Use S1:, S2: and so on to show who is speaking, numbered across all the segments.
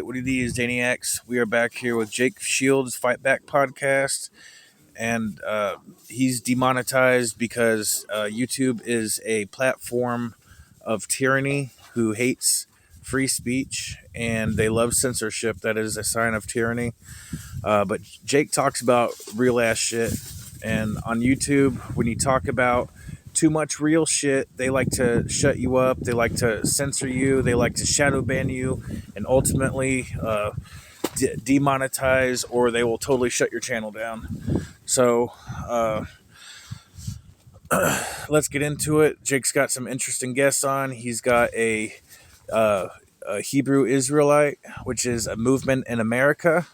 S1: What it is, Daniacs? We are back here with Jake Shields Fight Back podcast, and he's demonetized because YouTube is a platform of tyranny who hates free speech and they love censorship. That is a sign of tyranny. But Jake talks about real ass shit, and on YouTube, when you talk about too much real shit, they like to shut you up, they like to censor you, they like to shadow ban you, and ultimately demonetize, or they will totally shut your channel down. So let's get into it. Jake's got some interesting guests on. He's got a Hebrew Israelite, which is a movement in America,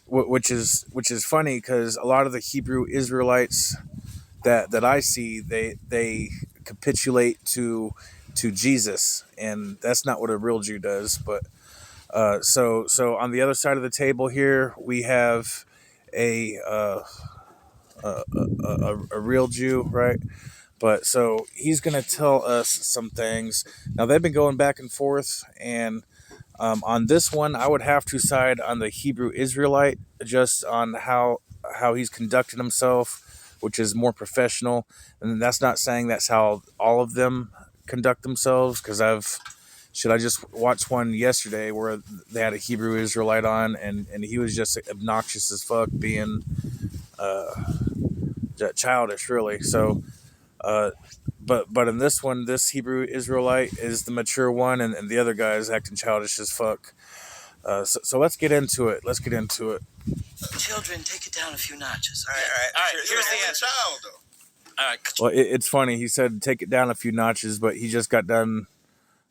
S1: which is funny because a lot of the Hebrew Israelites that I see, they capitulate to Jesus, and that's not what a real Jew does. But so on the other side of the table here, we have a real Jew, right? But so he's going to tell us some things. Now they've been going back and forth, and on this one, I would have to side on the Hebrew Israelite, just on how he's conducting himself, which is more professional. And that's not saying that's how all of them conduct themselves, because I just watched one yesterday where they had a Hebrew Israelite on, and he was just obnoxious as fuck, being childish, really. So, but in this one, this Hebrew Israelite is the mature one, and the other guy is acting childish as fuck. So let's get into it.
S2: Children, take it down a few notches.
S3: All right.
S2: Here's the answer.
S3: Child, though.
S2: All right.
S1: Well, it's funny. He said take it down a few notches, but he just got done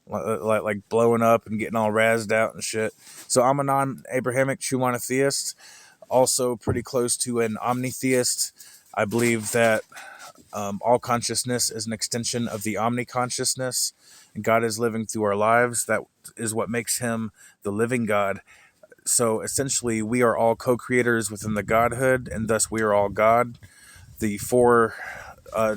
S1: like blowing up and getting all razzed out and shit. So I'm a non-Abrahamic true monotheist, also pretty close to an omnitheist. I believe that all consciousness is an extension of the omni-consciousness, and God is living through our lives. That is what makes him the living God. So essentially, we are all co-creators within the Godhood, and thus we are all God. The four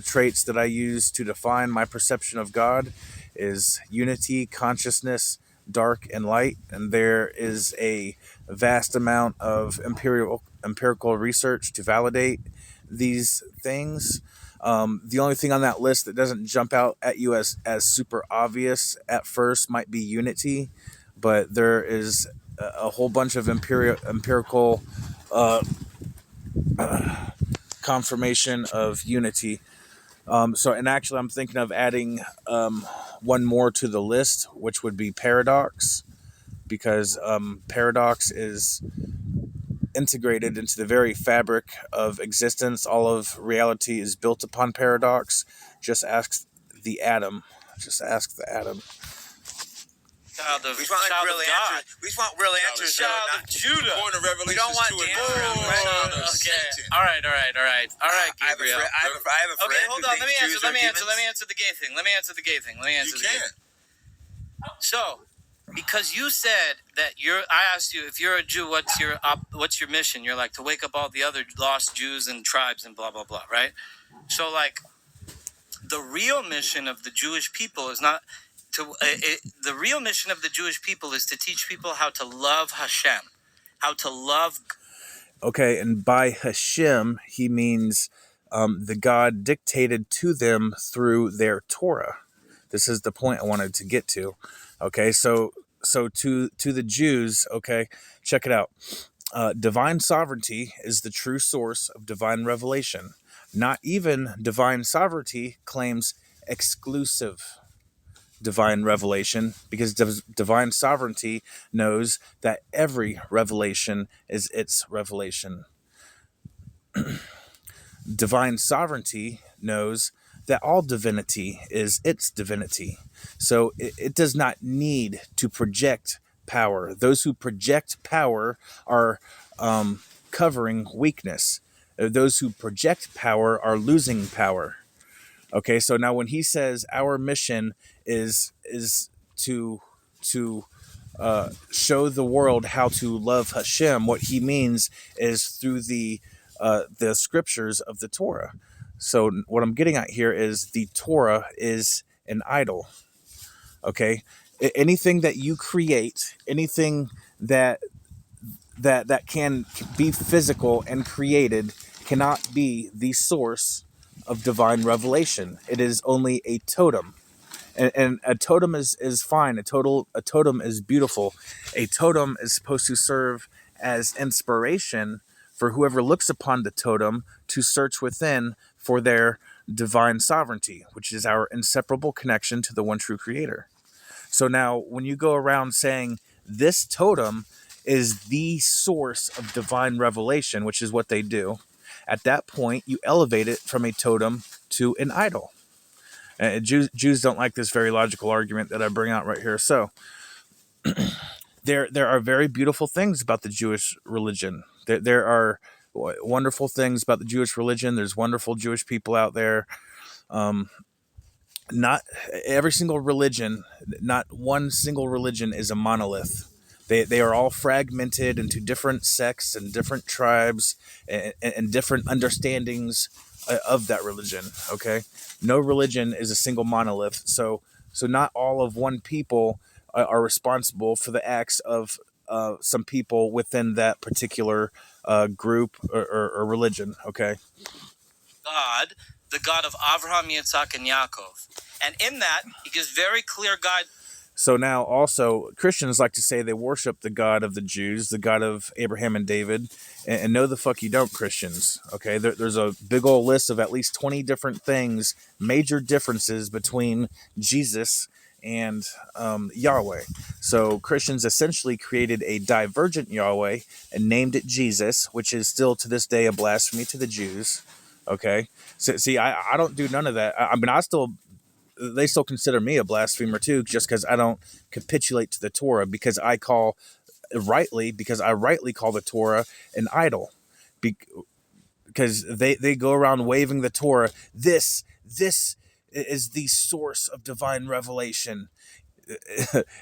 S1: traits that I use to define my perception of God is unity, consciousness, dark, and light. And there is a vast amount of empirical research to validate these things. The only thing on that list that doesn't jump out at you as super obvious at first might be unity, but there is a whole bunch of empirical confirmation of unity. And actually, I'm thinking of adding one more to the list, which would be paradox, because paradox is integrated into the very fabric of existence. All of reality is built upon paradox. Just ask the atom.
S3: We just want real answers.
S2: Child of Judah.
S3: According to Revelation,
S2: We don't want dances. Okay. All right, Gabriel.
S3: I have a friend.
S2: Okay, hold on. Let me answer the gay thing.
S3: You can't.
S2: So, because you said that I asked you if you're a Jew, what's your mission? You're like to wake up all the other lost Jews and tribes and blah blah blah, right? So, like, the real mission of the Jewish people is not to. The real mission of the Jewish people is to teach people how to love Hashem, how to love.
S1: Okay, and by Hashem, he means the God dictated to them through their Torah. This is the point I wanted to get to. Okay, so to the Jews, okay, check it out. Divine sovereignty is the true source of divine revelation. Not even divine sovereignty claims exclusive divine revelation, because divine sovereignty knows that every revelation is its revelation. Divine sovereignty knows that all divinity is its divinity. So it does not need to project power. Those who project power are covering weakness. Those who project power are losing power. Okay, so now when he says our mission is to show the world how to love Hashem, what he means is through the scriptures of the Torah. So what I'm getting at here is the Torah is an idol. Okay, anything that you create, anything that can be physical and created cannot be the source of divine revelation. It is only a totem. And a totem is fine. A totem is beautiful. A totem is supposed to serve as inspiration for whoever looks upon the totem to search within for their divine sovereignty, which is our inseparable connection to the one true creator. So now when you go around saying this totem is the source of divine revelation, which is what they do, at that point you elevate it from a totem to an idol. Jews don't like this very logical argument that I bring out right here. So there are very beautiful things about the Jewish religion. There are wonderful things about the Jewish religion. There's wonderful Jewish people out there. Not every single religion, not one single religion is a monolith. They are all fragmented into different sects and different tribes and different understandings of that religion. Okay, no religion is a single monolith. So not all of one people are responsible for the acts of some people within that particular group or religion. Okay.
S2: God, the God of Avraham, Yitzhak, and Yaakov. And in that, he gives very clear guide.
S1: So now also Christians like to say they worship the God of the Jews, the God of Abraham and David, and no the fuck you don't, Christians. Okay, there's a big old list of at least 20 different things, major differences between Jesus and Yahweh. So Christians essentially created a divergent Yahweh and named it Jesus, which is still to this day a blasphemy to the Jews. Okay, so see, I don't do none of that. I mean, they still consider me a blasphemer too, just because I don't capitulate to the Torah, because I rightly call the Torah an idol, because they go around waving the Torah. This is the source of divine revelation,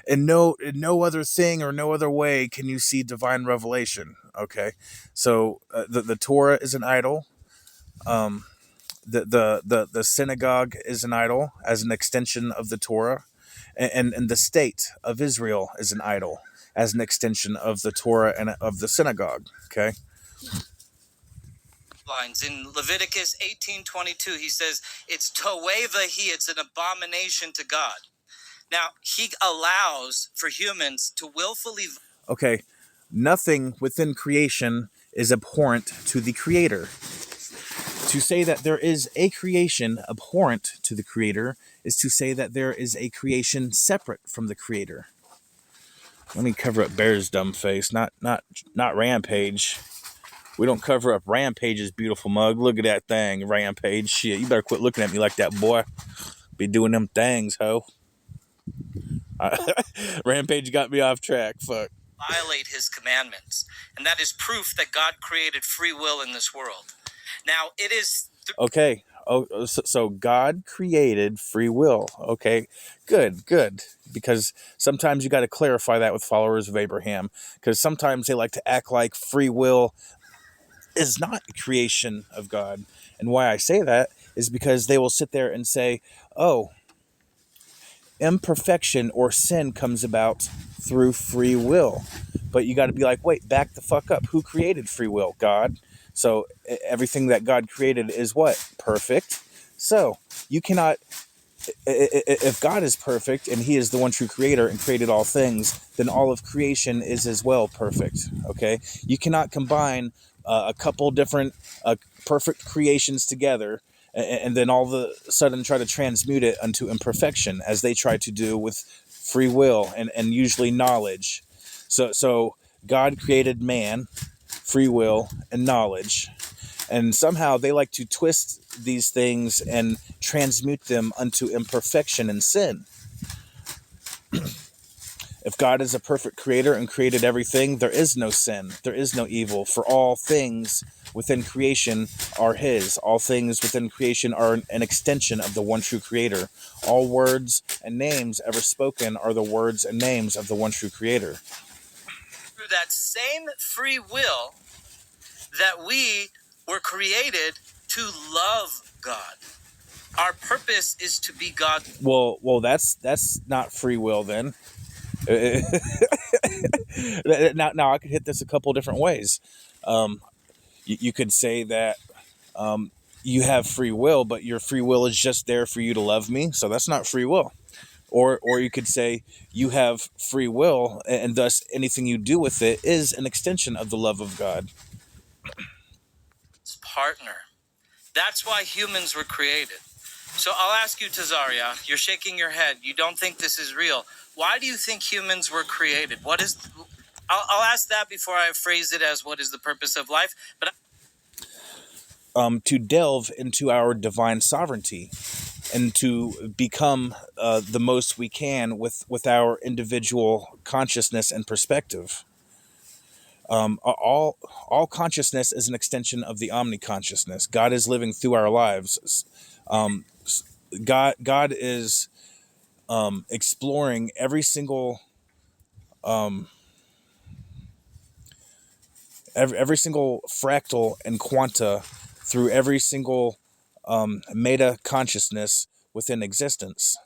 S1: and no other thing or no other way can you see divine revelation. Okay, so the Torah is an idol. The synagogue is an idol as an extension of the Torah, and the state of Israel is an idol as an extension of the Torah and of the synagogue. Okay.
S2: Lines in Leviticus 18:22, he says it's toevahi, it's an abomination to God. Now he allows for humans to willfully.
S1: Okay, nothing within creation is abhorrent to the Creator. To say that there is a creation abhorrent to the Creator is to say that there is a creation separate from the Creator. Let me cover up Bear's dumb face, not Rampage. We don't cover up Rampage's beautiful mug. Look at that thing, Rampage. Shit, you better quit looking at me like that, boy. Be doing them things, ho. Rampage got me off track. Fuck.
S2: Violate his commandments, and that is proof that God created free will in this world. Now it is
S1: okay. Oh, so God created free will. Okay, good. Because sometimes you got to clarify that with followers of Abraham, because sometimes they like to act like free will is not creation of God. And why I say that is because they will sit there and say, "Oh, imperfection or sin comes about through free will." But you got to be like, wait, back the fuck up. Who created free will? God. So everything that God created is what? Perfect. So you cannot, if God is perfect and he is the one true creator and created all things, then all of creation is as well perfect. Okay. You cannot combine a couple different perfect creations together and then all of a sudden try to transmute it unto imperfection, as they try to do with free will and usually knowledge. So God created man, free will, and knowledge. And somehow they like to twist these things and transmute them unto imperfection and sin. If God is a perfect creator and created everything, there is no sin, there is no evil, for all things within creation are his. All things within creation are an extension of the one true creator. All words and names ever spoken are the words and names of the one true creator.
S2: Through that same free will that we were created to love God. Our purpose is to be God.
S1: Well, that's not free will then. Now I could hit this a couple different ways. You could say that you have free will, but your free will is just there for you to love me, so that's not free will. Or you could say you have free will, and thus anything you do with it is an extension of the love of God.
S2: Partner. That's why humans were created. So I'll ask you, Tazaria, you're shaking your head. You don't think this is real. Why do you think humans were created? What is... I'll ask that before I phrase it as what is the purpose of life. But
S1: to delve into our divine sovereignty and to become the most we can with our individual consciousness and perspective. All consciousness is an extension of the omni-consciousness. God is living through our lives. God is exploring every single every single fractal and quanta through every single meta consciousness within existence.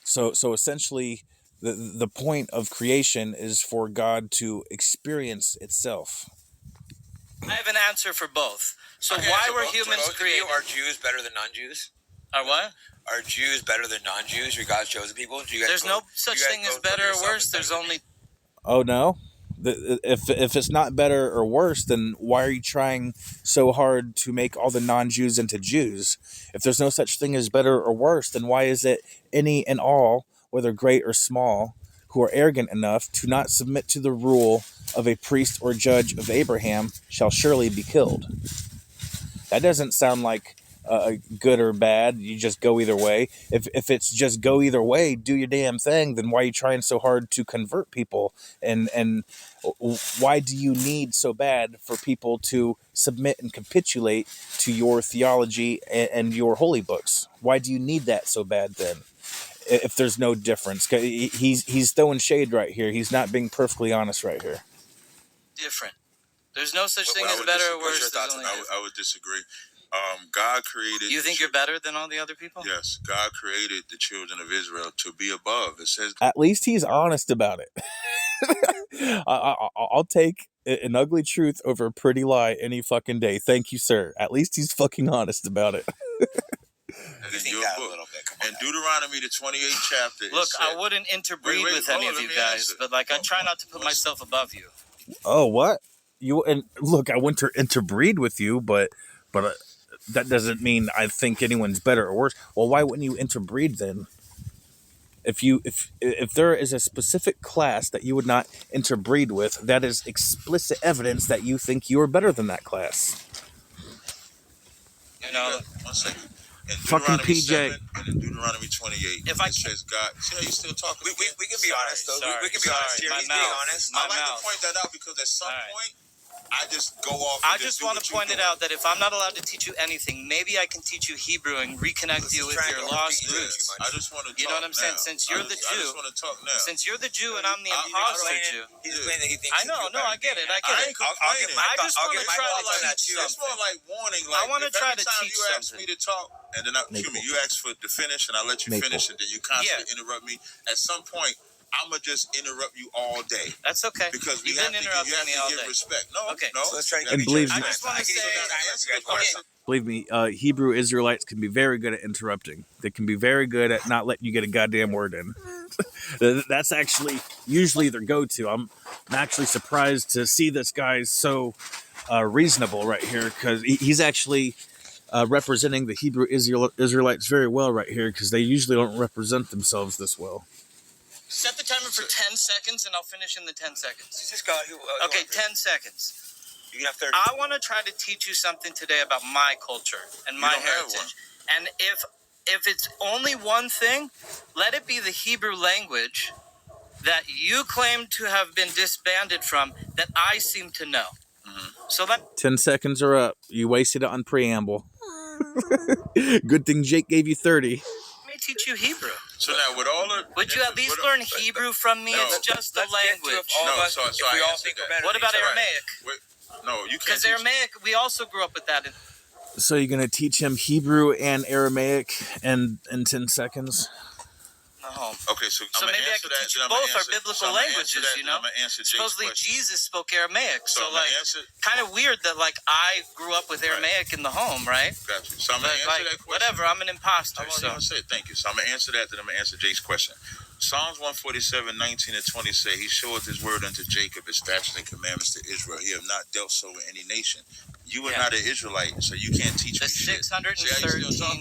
S1: So essentially, the point of creation is for God to experience itself.
S2: I have an answer for both. So why were humans created?
S3: Are Jews better than non-Jews?
S2: Are what?
S3: Are Jews better than non-Jews? Are God's chosen people?
S2: There's no such thing as better or worse. There's only...
S1: Oh no? If it's not better or worse, then why are you trying so hard to make all the non-Jews into Jews? If there's no such thing as better or worse, then why is it any and all, whether great or small, who are arrogant enough to not submit to the rule of a priest or judge of Abraham shall surely be killed? That doesn't sound like good or bad. You just go either way. If it's just go either way, do your damn thing, then why are you trying so hard to convert people? And why do you need so bad for people to submit and capitulate to your theology and your holy books? Why do you need that so bad then? If there's no difference, he's throwing shade right here. He's not being perfectly honest right here.
S2: Different. There's no such thing as better or worse.
S4: I would disagree. God created...
S2: You think you're better than all the other people?
S4: Yes. God created the children of Israel to be above. It says...
S1: At least he's honest about it. I'll take an ugly truth over a pretty lie any fucking day. Thank you, sir. At least he's fucking honest about it.
S4: In your book. And Deuteronomy, the 28th chapter...
S2: Look, I wouldn't interbreed with any of you guys, but I try not to put myself above you.
S1: Oh, what? Look, I wouldn't interbreed with you, but that doesn't mean I think anyone's better or worse. Well, why wouldn't you interbreed then? If there is a specific class that you would not interbreed with, that is explicit evidence that you think you are better than that class.
S2: You know,
S4: 1 second. In
S1: fucking
S4: Deuteronomy
S1: PJ.
S4: 7 and in Deuteronomy 28,
S2: If I
S4: it says God... See how you still talking?
S3: We can be honest, though. We can be honest here. He's being honest.
S4: I like to point that out because at some point, I just go off and
S2: I just want to point it out that if I'm not allowed to teach you anything, maybe I can teach you Hebrew and reconnect you with your lost roots.
S4: I just want to talk.
S2: You know what I'm saying? Since you're the Jew,
S4: I just want to talk now.
S2: Since you're the Jew and I'm the imposter Jew.
S3: He's saying that he thinks...
S2: I know, I get it.
S4: I ain't complaining.
S2: I just want to try to teach you
S4: It's more like warning.
S2: I want to try to
S4: you
S2: teach
S4: ask me to talk, and then you ask for to finish, and I let you finish, and then you constantly interrupt me. At some point, I'ma just interrupt you all day.
S2: That's okay.
S4: Because
S2: You've been interrupting me all day.
S4: Respect.
S2: Okay.
S4: No.
S3: So let's try to
S1: And believe me,
S2: I just want to say,
S1: believe me, Hebrew Israelites can be very good at interrupting. They can be very good at not letting you get a goddamn word in. That's actually usually their go-to. I'm actually surprised to see this guy so reasonable right here, because he's actually representing the Hebrew Israelites very well right here, because they usually don't represent themselves this well.
S2: set the timer for 10 seconds and I'll finish in the 10 seconds.
S3: He's just got...
S2: Okay, 10 seconds.
S3: You can have 30.
S2: I want to try to teach you something today about my culture and my heritage. And if it's only one thing, let it be the Hebrew language that you claim to have been disbanded from that I seem to know. Mm-hmm. So
S1: 10 seconds are up. You wasted it on preamble. Good thing Jake gave you 30.
S2: Let me teach you Hebrew.
S4: So now with all the...
S2: Would you at least learn Hebrew from me? No, it's just the language.
S4: What
S2: about Aramaic?
S4: No, you can't.
S2: Because Aramaic, we also grew up with that.
S1: So you're gonna teach him Hebrew and Aramaic in 10 seconds?
S2: No.
S3: Okay, so
S2: So maybe I could teach you both are biblical languages, you know?
S4: I'm gonna answer Jake's
S2: Supposedly
S4: question.
S2: Jesus spoke Aramaic, so
S4: I'm gonna
S2: like,
S4: answer.
S2: kind of weird that like I grew up with Aramaic in the home, right?
S4: Got you. So I'm
S2: But
S4: gonna answer
S2: like,
S4: that question.
S2: whatever, I'm an imposter,
S4: I'm only
S2: so.
S4: gonna say thank you. So I'm gonna answer that, then I'm gonna answer Jake's question. Psalms 147, 19 and 20 say, He showeth his word unto Jacob, his statutes and commandments to Israel. He have not dealt so with any nation. You are not an Israelite, so you can't teach
S2: The
S4: me shit.
S2: 613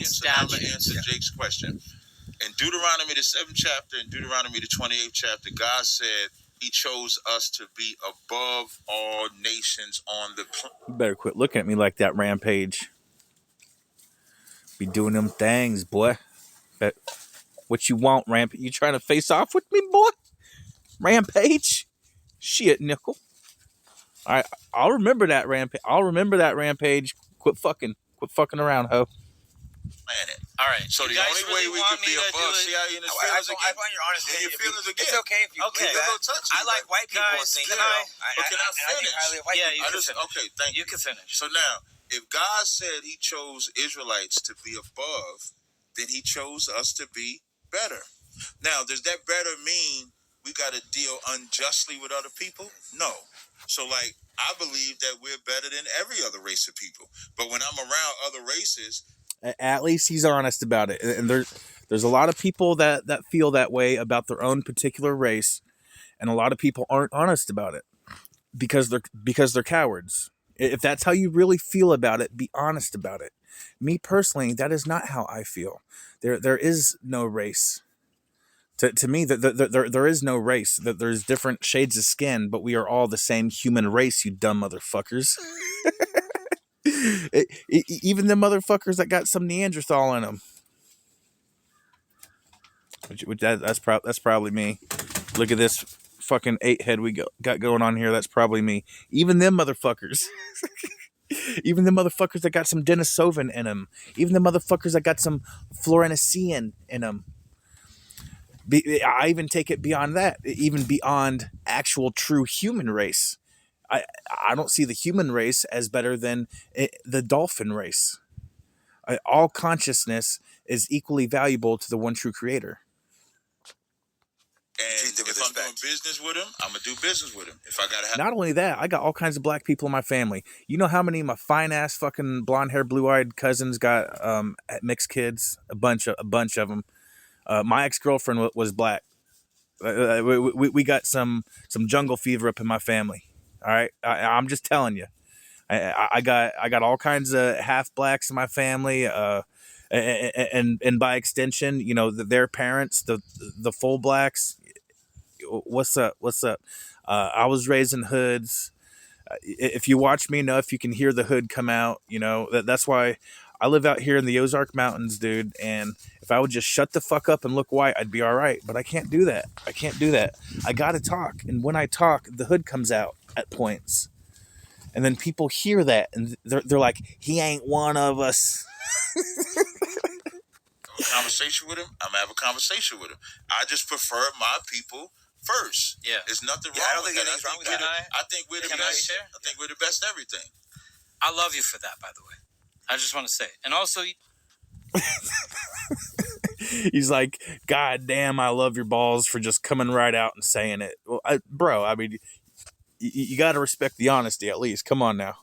S4: So now I'm gonna
S2: statutes.
S4: answer Jake's question. In Deuteronomy the 7th chapter and Deuteronomy the 28th chapter, God said He chose us to be above all nations on the planet.
S1: You better quit looking at me like that, Rampage. Be doing them things, boy. But what you want, Rampage? You trying to face off with me, boy? Rampage? Shit, Nickel. I'll remember that, Rampage. Quit fucking around, ho.
S2: All right.
S4: So the only way we could be above, see how you in his feelings again?
S3: I find your honesty.
S4: In your feelings again.
S3: It's okay if you
S2: Okay.
S3: believe that.
S4: Touchy,
S3: I like white people and
S2: Guys,
S3: things.
S2: can
S3: you know.
S2: I-
S4: But can I
S3: think
S4: finish?
S3: highly of white
S2: Yeah,
S3: people.
S2: you can finish.
S4: Okay, thank you.
S2: You can finish.
S4: So now, if God said He chose Israelites to be above, then He chose us to be better. Now, does that better mean we got to deal unjustly with other people? No. So, like, I believe that we're better than every other race of people. But when I'm around other races,
S1: At least he's honest about it. And there's a lot of people that feel that way about their own particular race, and a lot of people aren't honest about it because they're cowards. If that's how you really feel about it, be honest about it. Me personally, that is not how I feel. There is no race. To me, there is no race. That there's different shades of skin, but we are all the same human race. You dumb motherfuckers. Even the motherfuckers that got some Neanderthal in them. That's probably me. Look at this fucking 8-head we got going on here. That's probably me. Even them motherfuckers. Even the motherfuckers that got some Denisovan in them. Even the motherfuckers that got some Florenicean in them. I even take it beyond that. Even beyond actual true human race. I don't see the human race as better than the dolphin race. All consciousness is equally valuable to the one true creator.
S4: and if I'm doing business with him, I'm going to do business with him. If I got to have...
S1: Not only that, I got all kinds of black people in my family. You know how many of my fine-ass fucking blonde-haired, blue-eyed cousins got mixed kids? A bunch of them. My ex-girlfriend was black. We got some jungle fever up in my family. All right, I'm just telling you. I got all kinds of half blacks in my family, and by extension, you know, their parents, the full blacks. What's up? I was raised in hoods. If you watch me enough, you can hear the hood come out. You know that's why I live out here in the Ozark Mountains, dude. And if I would just shut the fuck up and look white, I'd be all right. But I can't do that. I gotta talk, and when I talk, the hood comes out at points. And then people hear that, and they're like, he ain't one of us.
S4: Conversation with him, I'm gonna have a conversation with him. I just prefer my people first.
S2: Yeah.
S4: There's nothing
S3: Yeah, I
S4: wrong
S3: don't
S4: with
S3: think
S4: that.
S3: anything's wrong with that.
S4: I think we're the
S2: Can I
S4: best.
S2: share?
S4: I think we're the best everything.
S2: I love you for that, by the way. I just want to say. And also,
S1: He's like, God damn, I love your balls for just coming right out and saying it. Well, bro, I mean, you got to respect the honesty at least. Come on now.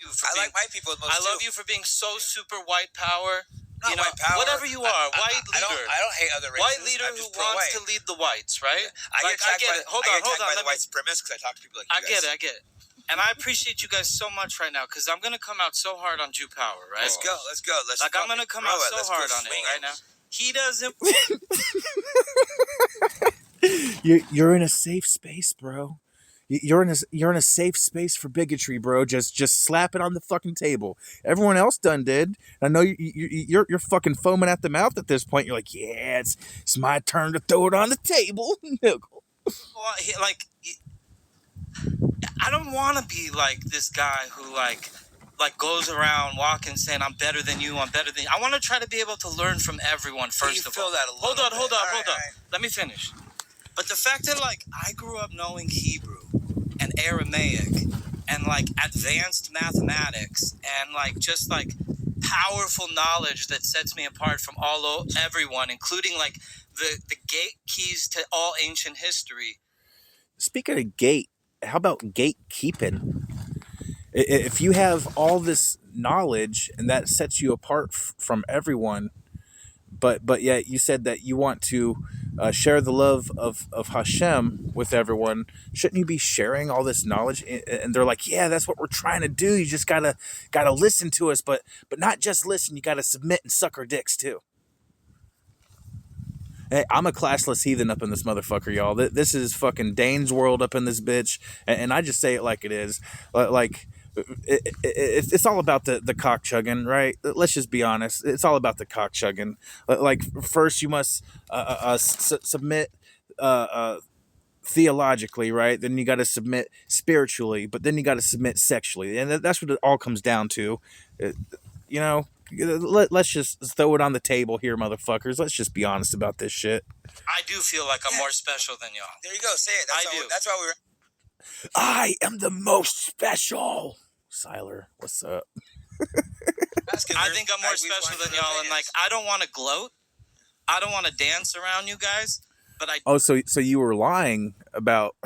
S3: I like white people the most.
S2: I love you for being so super white power.
S3: Not
S2: You know,
S3: white power.
S2: whatever you are, white leader.
S3: I don't hate other races.
S2: White leader
S3: I'm
S2: who
S3: just
S2: wants
S3: pro-white.
S2: to lead the whites, right?
S3: I
S2: Like,
S3: get
S2: I get
S3: attacked
S2: it. Hold on.
S3: by
S2: Let
S3: the
S2: me-
S3: white supremacists because I talk to people like
S2: I
S3: you guys.
S2: get it. And I appreciate you guys so much right now because I'm gonna come out so hard on Jew power, right?
S3: Let's go. Let's
S2: Like I'm gonna come out so
S3: Let's
S2: hard
S3: go
S2: on it
S3: swinging.
S2: right now. He doesn't.
S1: You're in a safe space, bro. You're in a safe space for bigotry, bro. Just slap it on the fucking table. Everyone else done did. I know you're fucking foaming at the mouth at this point. You're like, yeah, it's my turn to throw it on the table.
S2: Well, I don't want to be like this guy who like goes around walking saying I'm better than you. I want to try to be able to learn from everyone first of all.
S3: That a
S2: Hold on.
S3: All right.
S2: Let me finish. But the fact that like I grew up knowing Hebrew and Aramaic and like advanced mathematics and like just like powerful knowledge that sets me apart from everyone, including like the gate keys to all ancient history.
S1: Speaking of gate, how about gatekeeping? If you have all this knowledge and that sets you apart from everyone, but yet you said that you want to share the love of Hashem with everyone, shouldn't you be sharing all this knowledge? And they're like, yeah, that's what we're trying to do. You just gotta listen to us, but not just listen. You gotta submit and suck our dicks too. Hey, I'm a classless heathen up in this motherfucker, y'all. This is fucking Dane's World up in this bitch, and I just say it like it is. Like, it's all about the cock chugging, right? Let's just be honest. It's all about the cock chugging. Like, first you must submit theologically, right? Then you got to submit spiritually, but then you got to submit sexually, and that's what it all comes down to. You know. Let's just throw it on the table here, motherfuckers. Let's just be honest about this shit.
S2: I do feel like I'm more special than y'all.
S3: There you go. Say it. That's why we're.
S1: I am the most special. Siler, what's up?
S2: I think I'm more special than y'all, and like I don't want to gloat. I don't want to dance around you guys, but I.
S1: Oh, so you were lying about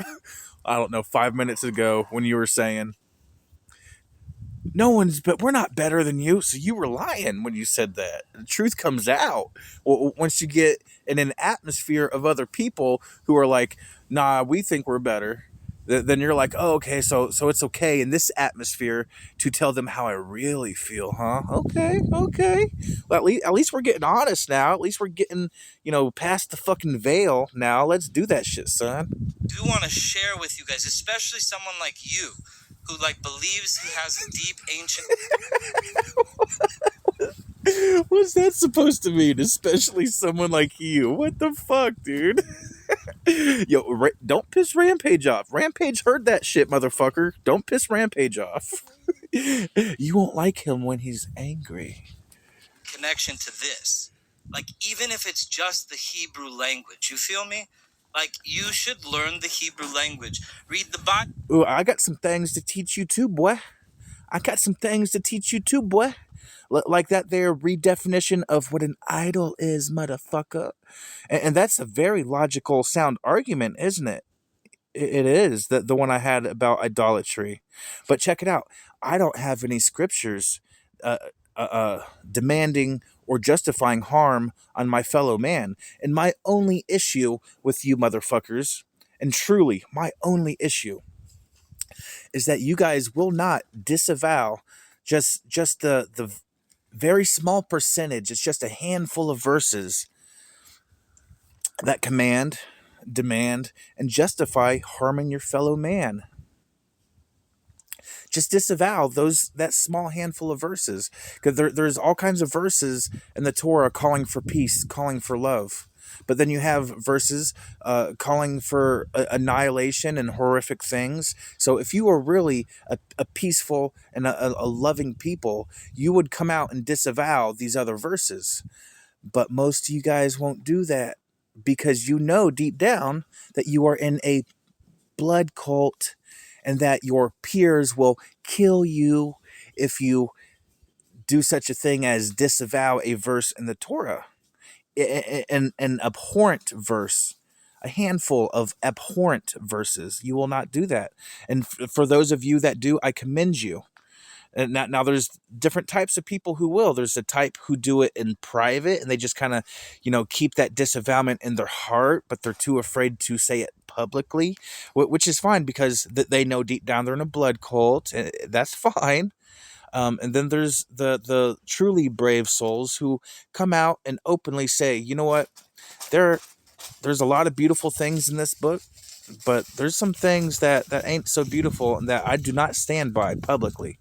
S1: I don't know 5 minutes ago when you were saying. But we're not better than you. So you were lying when you said that. The truth comes out once you get in an atmosphere of other people who are like, nah, we think we're better. Then you're like, oh, okay, so it's okay in this atmosphere to tell them how I really feel, huh? Okay. Well, at least we're getting honest now. At least we're getting, past the fucking veil now. Let's do that shit, son.
S2: I do want to share with you guys, especially someone like you, who like believes he has a deep ancient.
S1: What's that supposed to mean? Especially someone like you. What the fuck, dude? Yo, don't piss Rampage off. Rampage heard that shit, motherfucker. Don't piss Rampage off. You won't like him when he's angry.
S2: Connection to this, like even if it's just the Hebrew language, you feel me? Like, you should learn the Hebrew language. Read the Bible.
S1: Ooh, I got some things to teach you too, boy. Like that there redefinition of what an idol is, motherfucker. And that's a very logical, sound argument, isn't it? It is, the one I had about idolatry. But check it out. I don't have any scriptures demanding or justifying harm on my fellow man. And my only issue with you motherfuckers, and truly my only issue, is that you guys will not disavow just the very small percentage. It's just a handful of verses that command, demand, and justify harming your fellow man. Just disavow that small handful of verses, because there's all kinds of verses in the Torah calling for peace, calling for love, but then you have verses calling for annihilation and horrific things. So if you are really a peaceful and a loving people, you would come out and disavow these other verses. But most of you guys won't do that, because you know deep down that you are in a blood cult, and that your peers will kill you if you do such a thing as disavow a verse in the Torah, an abhorrent verse, a handful of abhorrent verses. You will not do that. And for those of you that do, I commend you. And now there's different types of people who will. There's a type who do it in private, and they just kind of, keep that disavowment in their heart, but they're too afraid to say it publicly, which is fine, because they know deep down they're in a blood cult. And that's fine. And then there's the truly brave souls who come out and openly say, you know what, there's a lot of beautiful things in this book, but there's some things that ain't so beautiful and that I do not stand by publicly.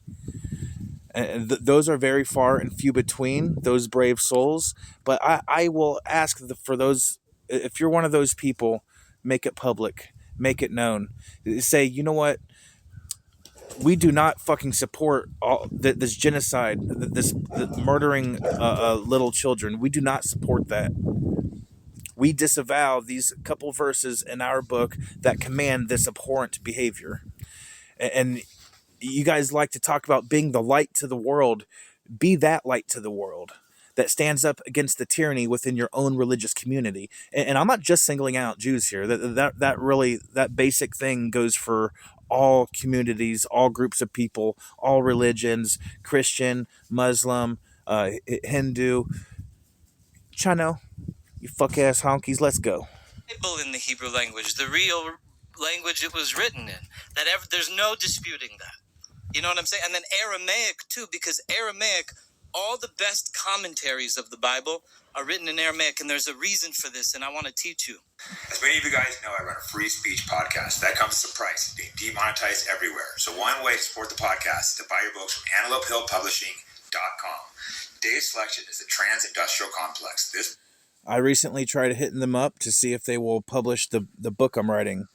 S1: And those are very far and few between, those brave souls. But I will ask for those, if you're one of those people, make it public, make it known. Say, you know what? We do not fucking support all this genocide, this murdering little children. We do not support that. We disavow these couple verses in our book that command this abhorrent behavior. And you guys like to talk about being the light to the world. Be that light to the world that stands up against the tyranny within your own religious community. And I'm not just singling out Jews here. That basic thing goes for all communities, all groups of people, all religions, Christian, Muslim, Hindu. Chano, you fuck ass honkies, let's go.
S2: Bible in the Hebrew language, the real language it was written in. There's no disputing that. You know what I'm saying? And then Aramaic too, because Aramaic, all the best commentaries of the Bible are written in Aramaic, and there's a reason for this, and I want to teach you.
S5: As many of you guys know, I run a free speech podcast. That comes with a price, being demonetized everywhere. So one way to support the podcast is to buy your books from AntelopeHillPublishing.com. Today's selection is the Trans Industrial Complex.
S1: I recently tried hitting them up to see if they will publish the book I'm writing.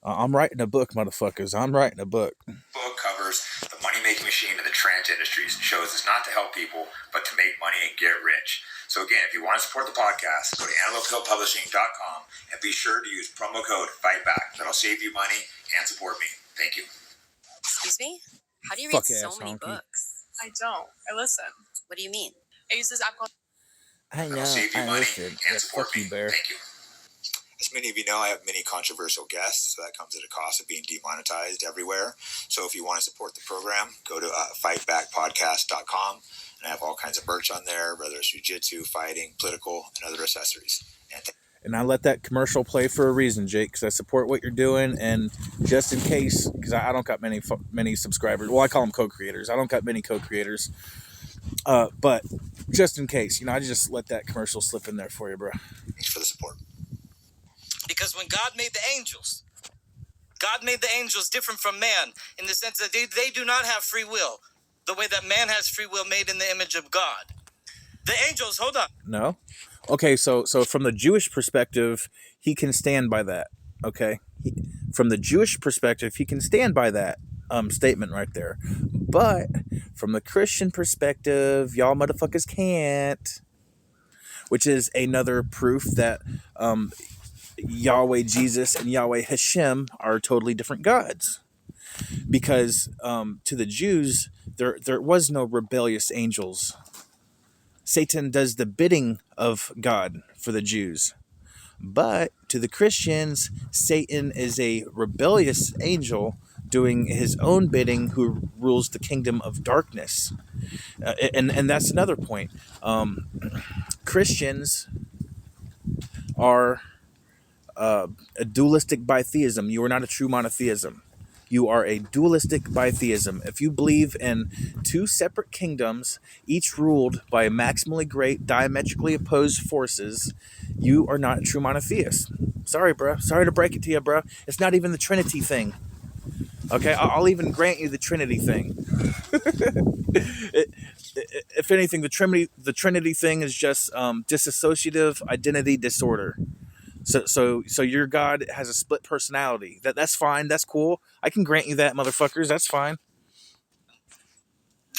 S1: I'm writing a book, motherfuckers. I'm writing a book.
S5: Book covers the money-making machine of the trans industries and shows us not to help people, but to make money and get rich. So again, if you want to support the podcast, go to AntelopeHillPublishing.com and be sure to use promo code FIGHTBACK. That'll save you money and support me. Thank you.
S6: Excuse me? How do you read so many books?
S7: I don't. I listen.
S6: What do you mean?
S7: I use this app called...
S1: I know.
S5: That'll save you money
S1: listen.
S5: and support me.
S1: Bear.
S5: Thank you. As many of you know, I have many controversial guests, so that comes at a cost of being demonetized everywhere. So if you want to support the program, go to fightbackpodcast.com, and I have all kinds of merch on there, whether it's jiu-jitsu, fighting, political, and other accessories.
S1: And I let that commercial play for a reason, Jake, because I support what you're doing, and just in case, because I don't got many subscribers. Well, I call them co-creators. I don't got many co-creators. But just in case, I just let that commercial slip in there for you, bro.
S5: Thanks for the support.
S2: Because when God made the angels different from man in the sense that they do not have free will, the way that man has free will made in the image of God. The angels, hold on.
S1: No? Okay, so from the Jewish perspective, he can stand by that, okay? From the Jewish perspective, he can stand by that statement right there. But from the Christian perspective, y'all motherfuckers can't. Which is another proof that Yahweh Jesus and Yahweh Hashem are totally different gods. Because to the Jews, there was no rebellious angels. Satan does the bidding of God for the Jews. But to the Christians, Satan is a rebellious angel doing his own bidding who rules the kingdom of darkness. And that's another point. Christians are a dualistic bitheism. You are not a true monotheism. You are a dualistic bitheism. If you believe in two separate kingdoms, each ruled by maximally great, diametrically opposed forces, you are not a true monotheist. Sorry, bro. Sorry to break it to you, bro. It's not even the Trinity thing. Okay, I'll even grant you the Trinity thing. If anything, the Trinity thing is just dissociative identity disorder. So your God has a split personality. That's fine. That's cool. I can grant you that, motherfuckers. That's fine.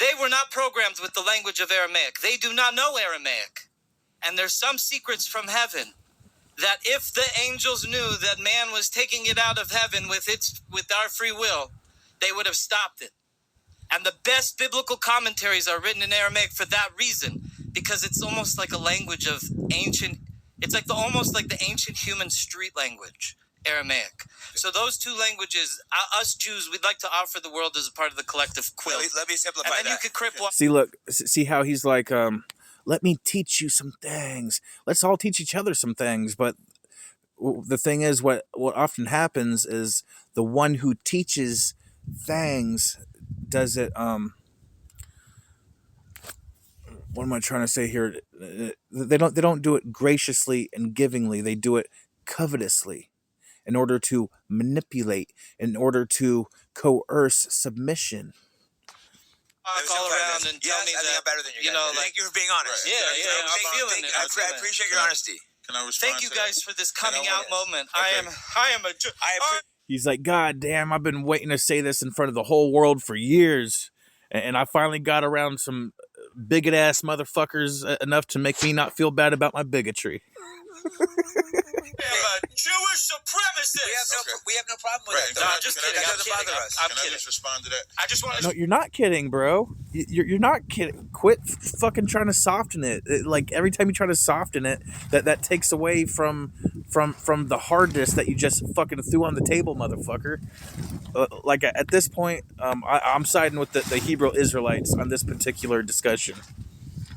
S2: They were not programmed with the language of Aramaic. They do not know Aramaic. And there's some secrets from heaven that if the angels knew that man was taking it out of heaven with our free will, they would have stopped it. And the best biblical commentaries are written in Aramaic for that reason, because it's almost like a language of ancient. It's like almost like the ancient human street language, Aramaic. So those two languages, us Jews, we'd like to offer the world as a part of the collective quilt.
S3: Let me simplify
S2: and then
S3: that.
S2: you could cripple.
S1: See how he's like, let me teach you some things. Let's all teach each other some things. But the thing is, what often happens is the one who teaches things does it. What am I trying to say here? They don't do it graciously and givingly. They do it covetously, in order to manipulate, in order to coerce submission.
S2: Call around and tell me
S3: I think I'm better than you guys. Thank you for being honest.
S2: Right. Yeah. I'm feeling it.
S3: I appreciate your honesty.
S4: Can I respond?
S2: Thank you guys for this coming out moment.
S4: Okay.
S2: I am a Jew.
S1: He's like, God damn, I've been waiting to say this in front of the whole world for years. And I finally got around some bigot ass motherfuckers enough to make me not feel bad about my bigotry.
S2: I am a Jewish supremacist. this.
S3: We have no problem with
S4: Right.
S3: that.
S2: No,
S3: Though.
S2: I'm just
S4: Can I
S2: kidding.
S3: That
S2: I'm
S3: doesn't
S2: kidding.
S3: bother us.
S2: I'm
S4: Can I
S2: kidding.
S4: just respond to that?
S2: I just want to.
S1: No, you're not kidding, bro. You're not kidding. Quit fucking trying to soften it. Like every time you try to soften it, that takes away from the hardness that you just fucking threw on the table, motherfucker. Like at this point, I'm siding with the Hebrew Israelites on this particular discussion.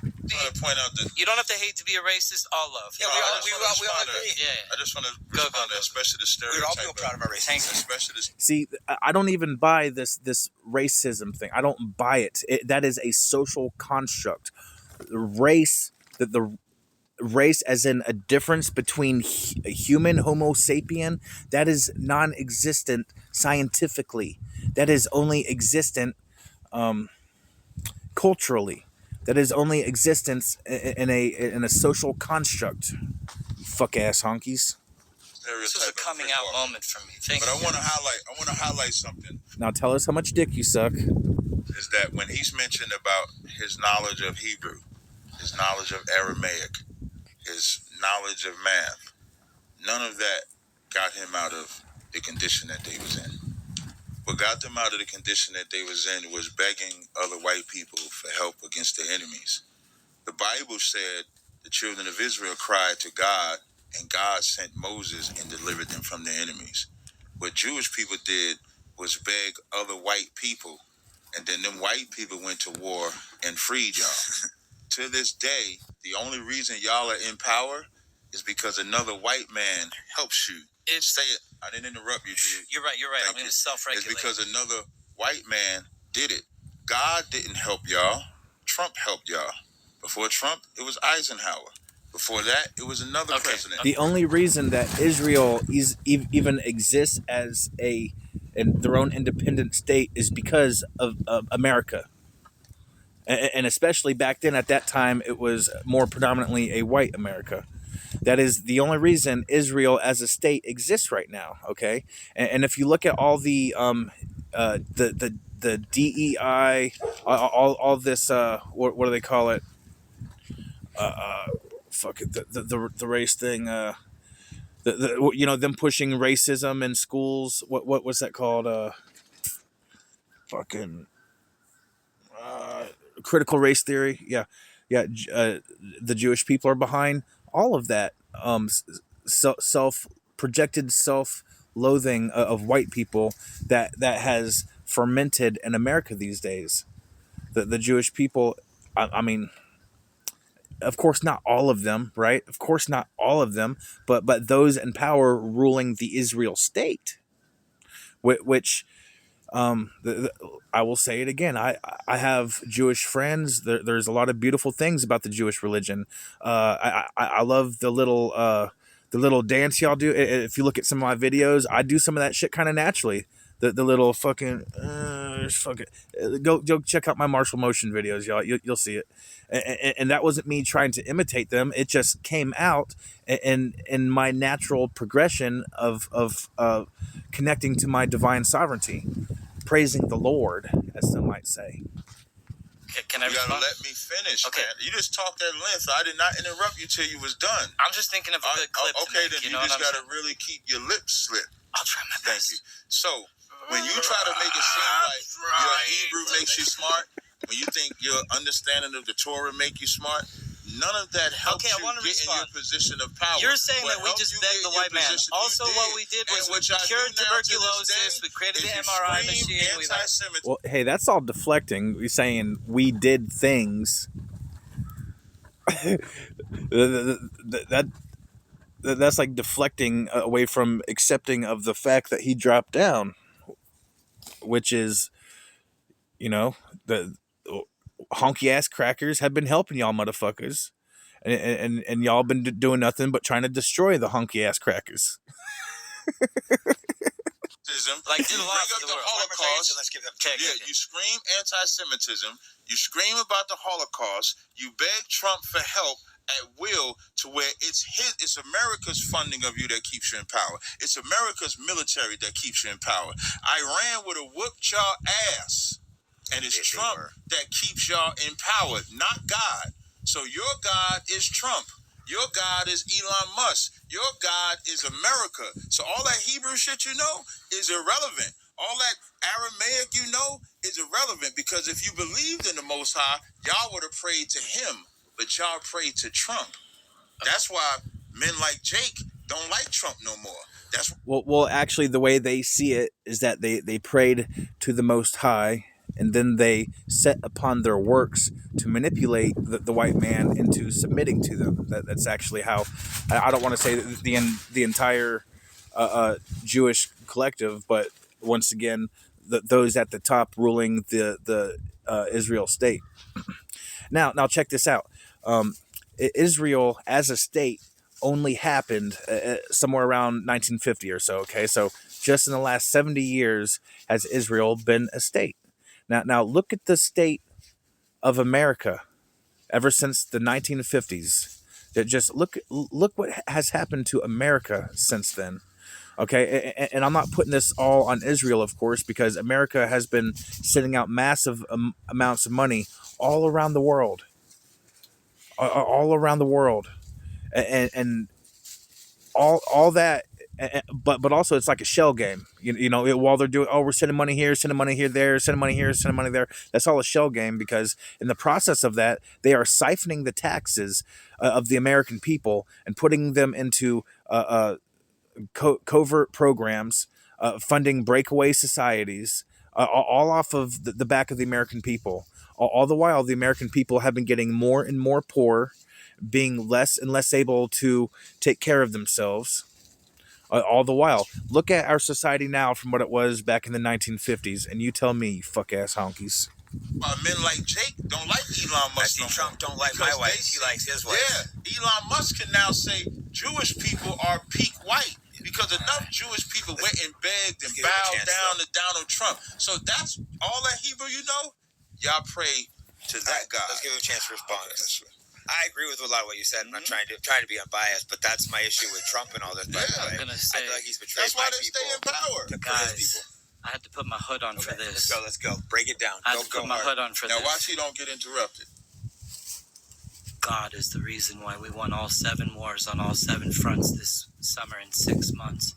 S4: I want to point out that
S2: You don't have to hate to be a racist. All love.
S3: Yeah, we all agree.
S2: Yeah.
S4: I just want to
S2: Go,
S4: respond
S2: go,
S4: to
S2: go.
S4: especially the
S3: We'd all
S4: stereotype.
S3: feel proud of our race.
S2: Thank you.
S4: Especially the
S1: See, I don't even buy this racism thing. I don't buy it. That is a social construct. Race, the race as in a difference between a human, Homo sapien, that is non-existent scientifically. That is only existent culturally. That is only existence in a social construct. Fuck ass honkies.
S2: This was a coming out moment for me. Thank
S4: But
S2: you.
S4: I want to highlight something.
S1: Now tell us how much dick you suck.
S4: Is that when he's mentioned about his knowledge of Hebrew, his knowledge of Aramaic, his knowledge of math, none of that got him out of the condition that they was in. What got them out of the condition that they was in was begging other white people for help against their enemies. The Bible said the children of Israel cried to God, and God sent Moses and delivered them from their enemies. What Jewish people did was beg other white people, and then them white people went to war and freed y'all. To this day, the only reason y'all are in power is because another white man helps you. Say it. I didn't interrupt you, dude.
S2: You're right.
S4: Thank
S2: I'm going
S4: you.
S2: to self-regulate.
S4: It's because another white man did it. God didn't help y'all. Trump helped y'all. Before Trump, it was Eisenhower. Before that, it was another president.
S1: The only reason that Israel even exists as their own independent state is because of America. And especially back then, at that time, it was more predominantly a white America. That is the only reason Israel as a state exists right now. Okay, and if you look at all the DEI, all this what do they call it? Fuck it, the race thing. Them pushing racism in schools. What was that called? Critical race theory. Yeah. The Jewish people are behind all of that. Projected self-loathing of white people that has fermented in America these days. The Jewish people. I mean, of course, not all of them, right? Of course, not all of them, but those in power ruling the Israel state, which. I will say it again. I have Jewish friends. There's a lot of beautiful things about the Jewish religion. I love the little dance y'all do. If you look at some of my videos, I do some of that shit kind of naturally. The little fucking go check out my martial motion videos, y'all. You'll see it. And that wasn't me trying to imitate them. It just came out in my natural progression of connecting to my divine sovereignty. Praising the Lord, as some might say.
S2: Can I
S4: You gotta
S2: respond?
S4: let me finish,
S2: Okay.
S4: man. You just talked at length. I did not interrupt you till you was done.
S2: I'm just thinking of a good clip.
S4: Okay,
S2: to make,
S4: then you
S2: know
S4: just
S2: what I'm
S4: gotta really keep your lips slit.
S2: saying? I'll try my
S4: Thank
S2: best.
S4: you. So, when you try to make it seem like your Hebrew makes you smart, when you think your understanding of the Torah make you smart, none of that helps
S2: Okay, I
S4: you
S2: wanna
S4: get in your
S2: respond.
S4: position of power.
S2: You're saying
S4: What
S2: that we
S4: helped
S2: just
S4: you
S2: begged
S4: get
S2: the
S4: in your
S2: white man.
S4: position, you
S2: Also, what we did was
S4: And what y'all
S2: cured
S4: do now to this
S2: tuberculosis.
S4: day
S2: We created
S4: is
S2: the
S4: you
S2: MRI
S4: scream
S2: machine. We like,
S4: anti-Semitism.
S1: Well, hey, that's all deflecting. We're saying we did things. That's like deflecting away from accepting of the fact that he dropped down, which is, the honky ass crackers have been helping y'all motherfuckers, and y'all been doing nothing but trying to destroy the honky ass crackers.
S2: Like,
S4: You
S2: do
S4: bring
S2: lots
S4: up
S2: of
S4: the
S2: the world.
S4: Holocaust.
S3: Let's give them.
S4: Yeah, you scream anti-Semitism. You scream about the Holocaust. You beg Trump for help at will, to where it's America's funding of you that keeps you in power. It's America's military that keeps you in power. Iran would have whooped y'all ass, and it's
S3: Yes, they
S4: Trump
S3: were.
S4: that keeps y'all in power, not God. So your God is Trump. Your God is Elon Musk. Your God is America. So all that Hebrew shit you know is irrelevant. All that Aramaic you know is irrelevant, because if you believed in the Most High, y'all would have prayed to him, but y'all prayed to Trump. That's why men like Jake don't like Trump no more. That's
S1: Well, actually, the way they see it is that they prayed to the Most High, and then they set upon their works to manipulate the white man into submitting to them. That's actually how. I don't want to say the entire Jewish collective, but once again, those at the top ruling the Israel state. Now check this out. Israel as a state only happened somewhere around 1950 or so. Okay, so just in the last 70 years has Israel been a state. Now look at the state of America ever since the 1950s. Just look what has happened to America since then. Okay, and I'm not putting this all on Israel, of course, because America has been sending out massive amounts of money all around the world, all around the world, and all that. But also it's like a shell game. You know, while they're doing, we're sending money here, there, sending money here, sending money there. That's all a shell game, because in the process of that, they are siphoning the taxes of the American people and putting them into covert programs, funding breakaway societies, all off of the back of the American people. All the while, the American people have been getting more and more poor, being less and less able to take care of themselves. All the while, look at our society now from what it was back in the 1950s, and you tell me, you fuck ass honkies.
S4: men like Jake don't like Elon
S5: I
S4: Musk.
S5: see
S4: No
S5: Trump
S4: more.
S5: don't like
S4: Because
S5: my wife.
S4: they
S5: He
S4: say-
S5: likes his wife.
S4: Yeah, Elon Musk can now say Jewish people are peak white, because enough Jewish people went and begged and
S5: Let's give him a
S4: bowed
S5: chance,
S4: down
S5: though.
S4: to Donald Trump. So that's all that Hebrew you know. Y'all pray to that God.
S5: Let's give him a chance to respond.
S4: Okay, that's right.
S5: I agree with a lot of what you said. I'm not trying to be unbiased, but that's my issue with Trump and all this. By the
S4: Yeah.
S5: way.
S2: I'm gonna
S5: I
S2: say,
S5: feel like he's betrayed
S4: That's why
S5: my
S4: they
S5: people.
S4: stay in power.
S5: To his
S2: guys,
S5: people.
S2: I had to put my hood on for this.
S5: Let's go. Break it down.
S2: I had
S5: Don't
S2: to put
S5: go
S2: my
S5: hard.
S2: hood on for
S4: Now
S2: this.
S4: watch he don't get interrupted.
S2: God is the reason why we won all 7 wars on all 7 fronts this summer in 6 months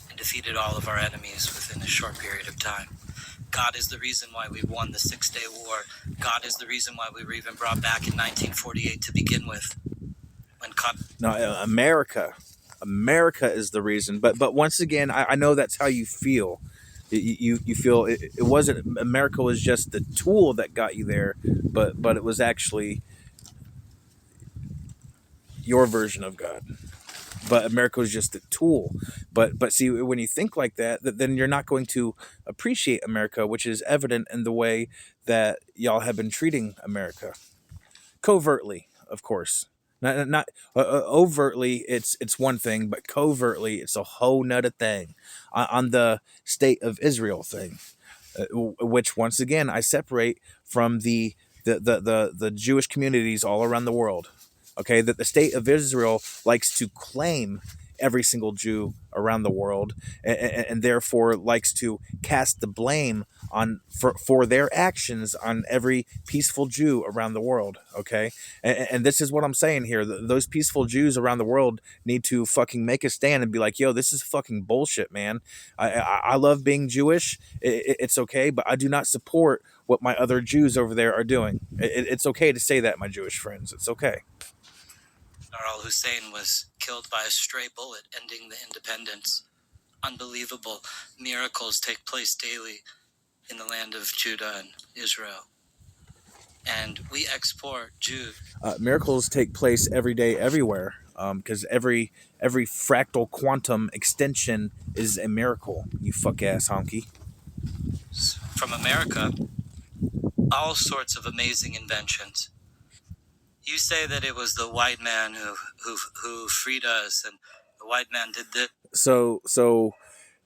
S2: and defeated all of our enemies within a short period of time. God is the reason why we won the 6-Day War. God is the reason why we were even brought back in 1948 to begin with. When
S1: No, America is the reason. But once again, I know that's how you feel. You feel it wasn't, America was just the tool that got you there, but it was actually your version of God. But America was just a tool. But see, when you think like that, then you're not going to appreciate America, which is evident in the way that y'all have been treating America. Covertly, of course. Not overtly, it's one thing, but covertly, it's a whole nother thing. On the state of Israel thing, which once again I separate from the Jewish communities all around the world. Okay, that the state of Israel likes to claim every single Jew around the world, and therefore likes to cast the blame on for their actions on every peaceful Jew around the world. Okay, and this is what I'm saying here. Those peaceful Jews around the world need to fucking make a stand and be like, yo, this is fucking bullshit, man. I love being Jewish. It's okay, but I do not support what my other Jews over there are doing. It's okay to say that, my Jewish friends. It's okay.
S2: al-Hussein was killed by a stray bullet, ending the independence. Unbelievable miracles take place daily in the land of Judah and Israel. And we export Jews.
S1: Miracles take place every day, everywhere, because every fractal quantum extension is a miracle. You fuck ass honky.
S2: From America, all sorts of amazing inventions. You say that it was the white man who freed us, and the white man did this.
S1: So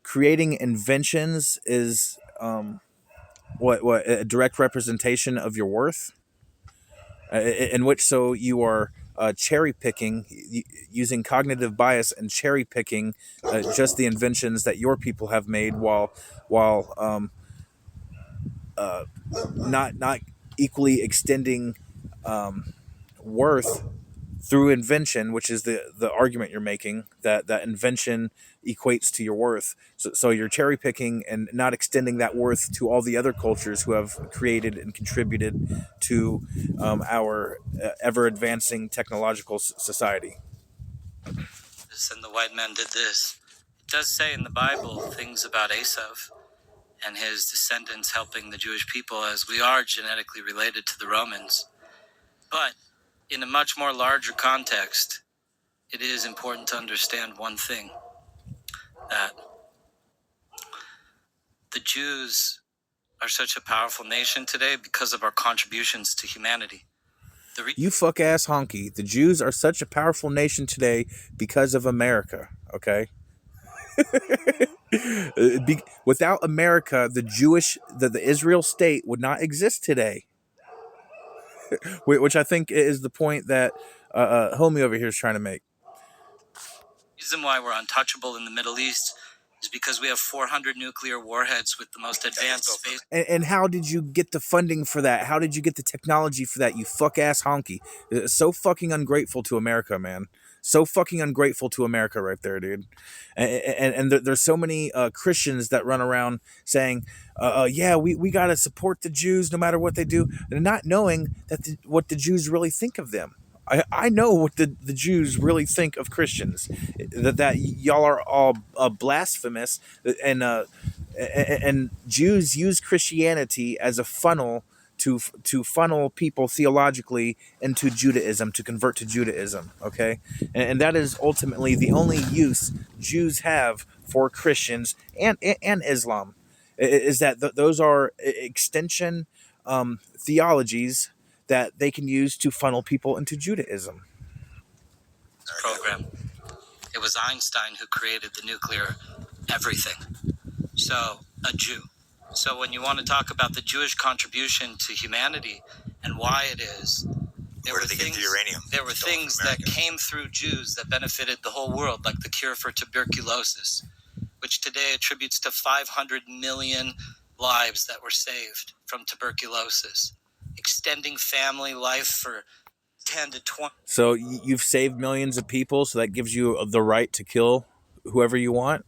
S1: creating inventions is what a direct representation of your worth, in which so you are cherry picking, using cognitive bias and cherry picking just the inventions that your people have made, while not equally extending worth through invention, which is the argument you're making, that invention equates to your worth. So you're cherry picking and not extending that worth to all the other cultures who have created and contributed to our ever advancing technological society.
S2: And the white man did this. It does say in the Bible things about Esav and his descendants helping the Jewish people, as we are genetically related to the Romans. But in a much more larger context, it is important to understand one thing, that the Jews are such a powerful nation today because of our contributions to humanity.
S1: You fuck ass honky. The Jews are such a powerful nation today because of America, okay? Without America, the Israel state would not exist today. Which I think is the point that homie over here is trying to make.
S2: The reason why we're untouchable in the Middle East is because we have 400 nuclear warheads with the most advanced space.
S1: And how did you get the funding for that? How did you get the technology for that, you fuck ass honky? So fucking ungrateful to America, man. So fucking ungrateful to America right there, dude. And there's so many Christians that run around saying, yeah, we got to support the Jews no matter what they do. And not knowing that what the Jews really think of them. I know what the Jews really think of Christians, that y'all are all blasphemous, and Jews use Christianity as a funnel to funnel people theologically into Judaism, to convert to Judaism, okay? And that is ultimately the only use Jews have for Christians and Islam, is that those are extension theologies that they can use to funnel people into Judaism.
S2: Program. It was Einstein who created the nuclear everything. So, a Jew. So when you want to talk about the Jewish contribution to humanity and why it is, there were things that came through Jews that benefited the whole world, like the cure for tuberculosis, which today attributes to 500 million lives that were saved from tuberculosis. Extending family life for 10 to 20.
S1: So you've saved millions of people, so that gives you the right to kill whoever you want?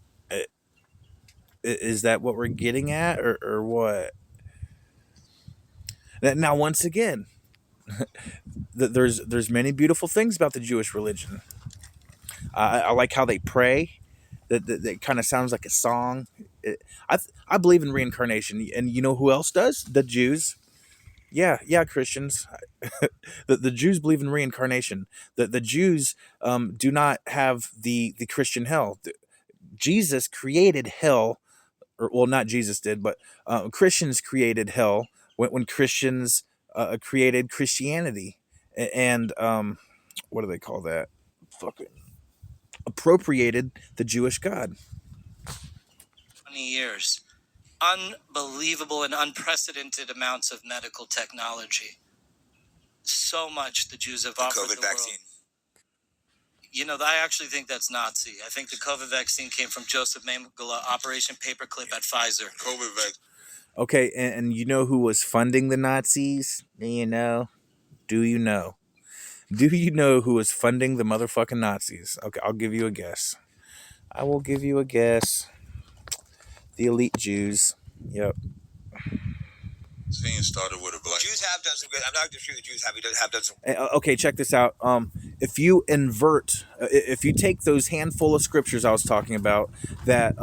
S1: Is that what we're getting at, or what? Now, once again, there's many beautiful things about the Jewish religion. I like how they pray. That kind of sounds like a song. I believe in reincarnation, and you know who else does? The Jews. Yeah, Christians. The Jews believe in reincarnation. The Jews do not have the Christian hell. Jesus created hell, or well, not Jesus did, but Christians created hell when Christians created Christianity, and what do they call that? Fucking appropriated the Jewish God.
S2: 20 years. Unbelievable and unprecedented amounts of medical technology. So much the Jews have offered the vaccine. World. You know, I actually think that's Nazi. I think the COVID vaccine came from Joseph Mengele, Operation Paperclip at Pfizer.
S4: COVID vaccine.
S1: Okay, and you know who was funding the Nazis? Do you know? Do you know who was funding the motherfucking Nazis? Okay, I'll give you a guess. I will give you a guess. The elite Jews. Yep.
S4: Scene started with a black.
S3: Jews have done some good. I'm not sure the Jews have done some.
S1: Okay, check this out. If you invert, if you take those handful of scriptures I was talking about that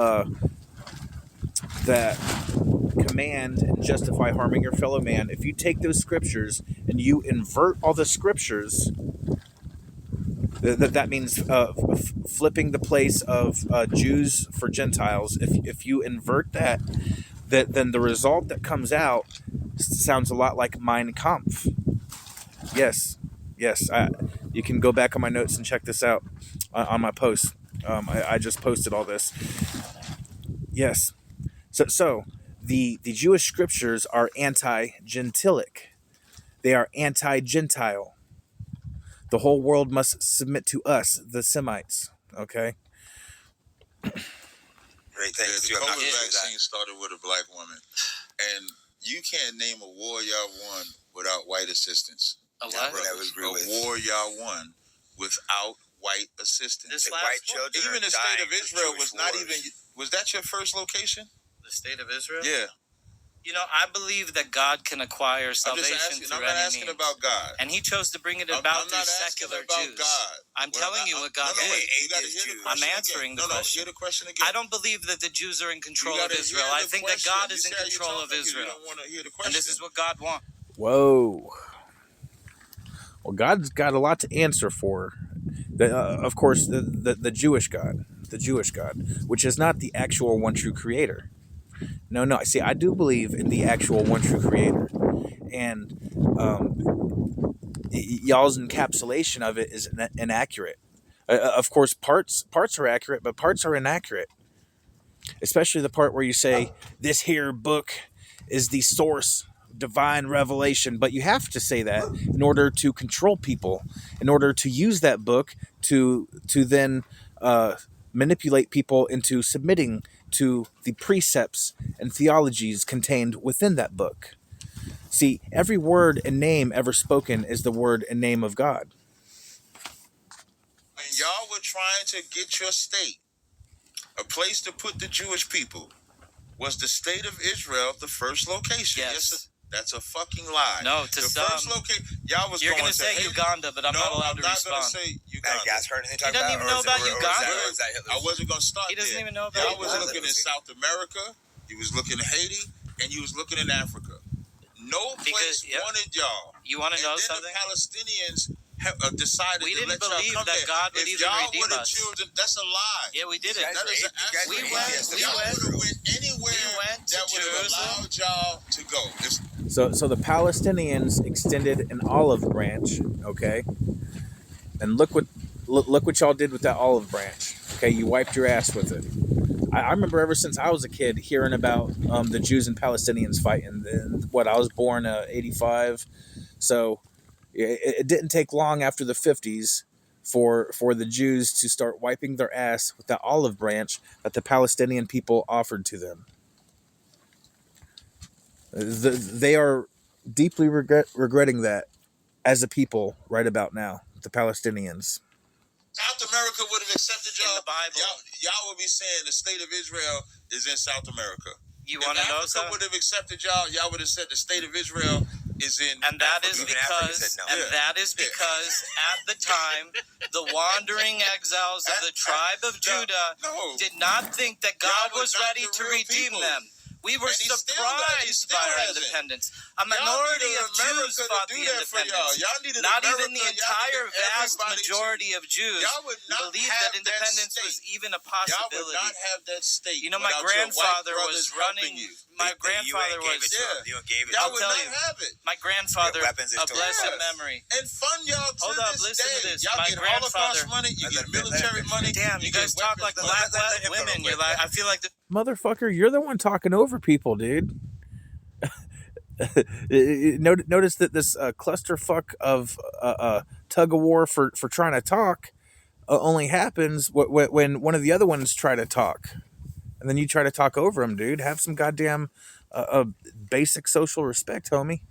S1: command and justify harming your fellow man, if you take those scriptures and you invert all the scriptures, that means flipping the place of Jews for Gentiles. If you invert that, then the result that comes out sounds a lot like Mein Kampf. Yes. You can go back on my notes and check this out on my post. I just posted all this. Yes. So the Jewish scriptures are anti-Gentilic. They are anti-Gentile. The whole world must submit to us, the Semites. Okay?
S3: Great, thanks.
S4: The COVID vaccine started with a black woman. And you can't name a war y'all won without white assistance.
S2: A what?
S4: A war y'all won without white assistance.
S2: This
S3: If
S2: last
S3: white
S2: one?
S3: children
S4: Even
S3: are
S4: the state
S3: dying
S4: of
S3: for
S4: Israel
S3: Jewish
S4: was not
S3: wars.
S4: even. Was that your first location?
S2: The state of Israel?
S4: Yeah.
S2: You know, I believe that God can acquire
S4: I'm just
S2: salvation
S4: asking.
S2: through
S4: I'm not
S2: any
S4: asking
S2: means.
S4: about God.
S2: And he chose to bring it
S4: I'm
S2: about
S4: not
S2: through
S4: asking
S2: secular
S4: about
S2: Jews.
S4: God.
S2: I'm
S4: Well,
S2: telling you what God
S4: no,
S2: did.
S4: wait. You got to
S3: Atheist
S4: hear the
S3: Jews.
S4: question
S2: I'm answering
S4: again.
S2: the question.
S4: Hear the question again.
S2: I don't believe that the Jews are in control
S4: You
S2: of
S4: gotta
S2: Israel.
S4: hear
S2: I
S4: the
S2: think that
S4: question.
S2: God
S4: You
S2: is in
S4: say you're
S2: control of
S4: talking 'cause
S2: Israel.
S4: You don't want to hear the
S2: And
S4: question.
S2: this is what God wants.
S1: Whoa. Well, God's got a lot to answer for. Of course, the Jewish God, which is not the actual one true creator. No. See, I do believe in the actual one true creator, and y'all's encapsulation of it is inaccurate. Of course, parts are accurate, but parts are inaccurate. Especially the part where you say this here book is the source of divine revelation, but you have to say that in order to control people, in order to use that book to then manipulate people into submitting to the precepts and theologies contained within that book. See, every word and name ever spoken is the word and name of God.
S4: When y'all were trying to get your state, a place to put the Jewish people, was the state of Israel the first location?
S2: Yes.
S4: That's a fucking lie.
S2: No, to
S4: the
S2: some.
S4: first location. Y'all was
S2: You're
S4: going
S2: going to say
S4: Haiti.
S2: Uganda, but I'm
S4: No,
S2: not allowed
S4: I'm
S2: to
S4: not going to
S2: respond.
S4: say
S3: That
S4: Uganda.
S3: guy's heard anything
S2: He doesn't even know about Uganda.
S3: Or is that Hitler's?
S4: I wasn't going to start
S2: He doesn't
S4: there.
S2: even know about
S4: Y'all was
S2: Uganda.
S4: looking in South America, you was looking at Haiti, and you was looking in Africa. No place
S2: Because, yep.
S4: wanted y'all.
S2: You want to
S4: And
S2: know
S4: then
S2: something?
S4: the Palestinians decided
S2: We
S4: to
S2: didn't
S4: let y'all
S2: believe
S4: come
S2: that
S4: there.
S2: God would
S4: If
S2: even
S4: y'all
S2: redeem
S4: would have
S2: us.
S4: chosen, that's a lie.
S2: Yeah, we did
S3: You
S2: it.
S3: guys
S4: That is
S3: were
S4: an
S3: atheists.
S2: We
S3: You
S2: went-
S3: guys were
S2: we
S4: y'all
S2: went-
S4: would have went anywhere
S2: we went to
S4: that would have
S2: Jerusalem.
S4: allowed y'all to go.
S1: So the Palestinians extended an olive branch, okay? And look what y'all did with that olive branch. Okay, you wiped your ass with it. I remember ever since I was a kid hearing about the Jews and Palestinians fighting. I was born 85, so it didn't take long after the 50s for the Jews to start wiping their ass with that olive branch that the Palestinian people offered to them. They are deeply regretting that as a people right about now, the Palestinians.
S4: South America would have accepted y'all.
S2: In the Bible.
S4: Y'all would be saying the state of Israel is in South America.
S2: You
S4: If
S2: want to know
S4: Africa
S2: something?
S4: would have accepted y'all would have said the state of Israel is in
S2: And that is
S3: Even Africa
S2: because,
S3: said no.
S2: and
S4: Yeah.
S2: that is because at the time, the wandering exiles of the tribe of Judah
S4: No.
S2: did not think that God
S4: Y'all were
S2: was
S4: not
S2: ready
S4: the
S2: to
S4: real
S2: redeem
S4: people.
S2: them. We were
S4: And he
S2: surprised
S4: still
S2: by our
S4: hasn't.
S2: independence. A
S4: Y'all
S2: minority
S4: needed
S2: of Jews
S4: America
S2: fought
S4: to
S2: the
S4: do that for y'all.
S2: independence.
S4: Y'all needed
S2: Not
S4: America.
S2: even the
S4: Y'all
S2: entire
S4: needed
S2: vast
S4: everybody
S2: majority of Jews
S4: Y'all would not
S2: believed
S4: have
S2: that independence
S4: that
S2: was
S4: state.
S2: even a
S4: Y'all would
S2: possibility.
S4: not have that state.
S2: You know, my
S4: without your white
S2: grandfather
S4: brothers
S2: was running.
S4: helping you.
S2: My
S3: The
S2: grandfather
S3: UN gave
S2: was.
S3: it to
S4: Yeah.
S3: them. The UN gave it
S4: Y'all
S3: to
S2: I'll
S4: would
S2: tell
S4: not
S2: you.
S4: have it.
S2: My grandfather,
S3: Yeah, weapons is
S2: a
S3: still
S2: blessed
S3: yes.
S2: memory.
S4: And fund y'all to
S2: Hold up,
S4: this
S2: listen to
S4: day.
S2: this.
S4: Y'all
S2: My
S4: get
S2: grandfather-
S4: Holocaust money. You
S3: Let
S4: get
S3: him
S4: military
S3: finish.
S4: money.
S2: Damn, you guys
S4: get
S2: talk like
S4: weapons
S2: black
S3: let him go
S2: women.
S3: real
S2: You're
S3: quick.
S2: like, I feel like the
S1: Motherfucker, you're the one talking over people, dude. Notice that this clusterfuck of tug of war for trying to talk only happens when one of the other ones try to talk, and then you try to talk over them, dude. Have some goddamn basic social respect, homie.